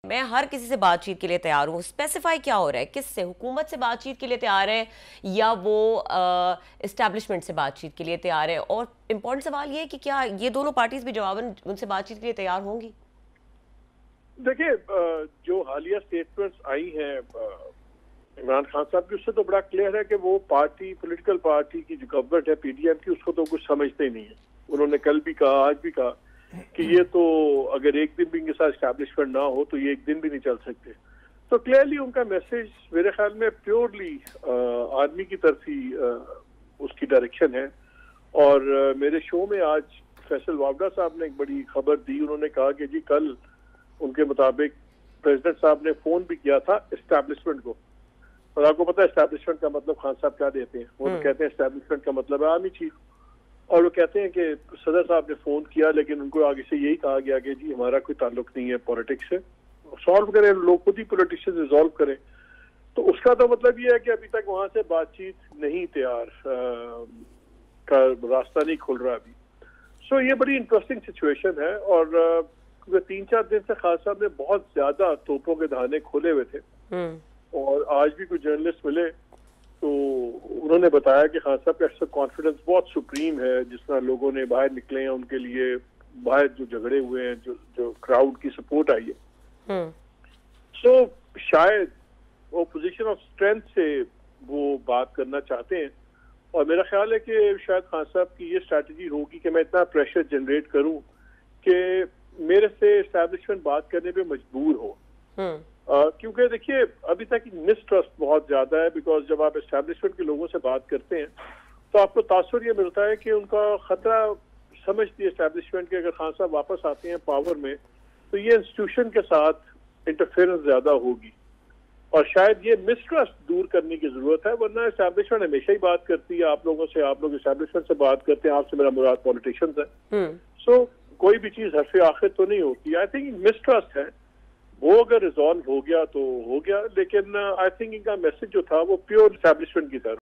मैं हर किसी से बातचीत के लिए तैयार हूँ। स्पेसिफाई क्या हो रहा है, किससे? हुकूमत से बातचीत के लिए तैयार है या वो इस्टेब्लिशमेंट से बातचीत के लिए तैयार है? और इम्पोर्टेंट सवाल ये है कि क्या ये दोनों पार्टीज भी जवाबन उनसे बातचीत के लिए तैयार होंगी? देखिए, जो हालिया स्टेटमेंट्स आई हैं इमरान खान साहब की, उससे तो बड़ा क्लियर है कि वो पार्टी, पॉलिटिकल पार्टी की जो गवर्नमेंट है पीडीएम की, उसको तो कुछ समझते ही नहीं है। उन्होंने कल भी कहा, आज भी कहा कि ये तो अगर एक दिन भी इनके साथ एस्टैब्लिशमेंट ना हो तो ये एक दिन भी नहीं चल सकते। तो क्लियरली उनका मैसेज मेरे ख्याल में प्योरली आर्मी की तरफ ही उसकी डायरेक्शन है। और मेरे शो में आज फैसल वावडा साहब ने एक बड़ी खबर दी। उन्होंने कहा कि जी कल उनके मुताबिक प्रेसिडेंट साहब ने फोन भी किया था एस्टैब्लिशमेंट को। और आपको पता है एस्टैब्लिशमेंट का मतलब खान साहब क्या देते हैं? वो तो कहते हैं एस्टैब्लिशमेंट का मतलब है आर्मी चीफ। और वो कहते हैं कि सदर साहब ने फोन किया लेकिन उनको आगे से यही कहा गया कि जी हमारा कोई ताल्लुक नहीं है पॉलिटिक्स से, सॉल्व करें, लोग खुद ही पॉलिटिशियन रिजॉल्व करें। तो उसका तो मतलब ये है कि अभी तक वहां से बातचीत नहीं तैयार का रास्ता नहीं खुल रहा अभी। सो ये बड़ी इंटरेस्टिंग सिचुएशन है। और 3-4 दिन से खान साहब ने बहुत ज्यादा तोपों के धाने खोले हुए थे। और आज भी कुछ जर्नलिस्ट मिले तो उन्होंने बताया कि खान साहब का कॉन्फिडेंस बहुत सुप्रीम है। जिस तरह लोगों ने बाहर निकले हैं उनके लिए, बाहर जो झगड़े हुए हैं, जो क्राउड की सपोर्ट आई है, सो शायद वो पोजीशन ऑफ स्ट्रेंथ से वो बात करना चाहते हैं। और मेरा ख्याल है कि शायद खान साहब की ये स्ट्रैटेजी होगी कि मैं इतना प्रेशर जनरेट करूं कि मेरे से एस्टैब्लिशमेंट बात करने पे मजबूर हो। क्योंकि देखिए अभी तक मिसट्रस्ट बहुत ज्यादा है। बिकॉज जब आप एस्टैब्लिशमेंट के लोगों से बात करते हैं तो आपको तासुर ये मिलता है कि उनका खतरा समझती है एस्टैब्लिशमेंट के, अगर खान साहब वापस आते हैं पावर में तो ये इंस्टीट्यूशन के साथ इंटरफेरेंस ज्यादा होगी। और शायद ये मिसट्रस्ट दूर करने की जरूरत है। वरना एस्टैब्लिशमेंट हमेशा ही बात करती है आप लोगों से, आप लोग एस्टैब्लिशमेंट से बात करते हैं, आपसे मेरा मुराद पॉलिटिशियंस है। सो कोई भी चीज हरफे आखिर तो नहीं होती। आई थिंक मिसट्रस्ट है, वो अगर रिजॉल्व हो गया तो हो गया। लेकिन आई थिंक इनका मैसेज जो था वो प्योर एस्टैब्लिशमेंट की तरफ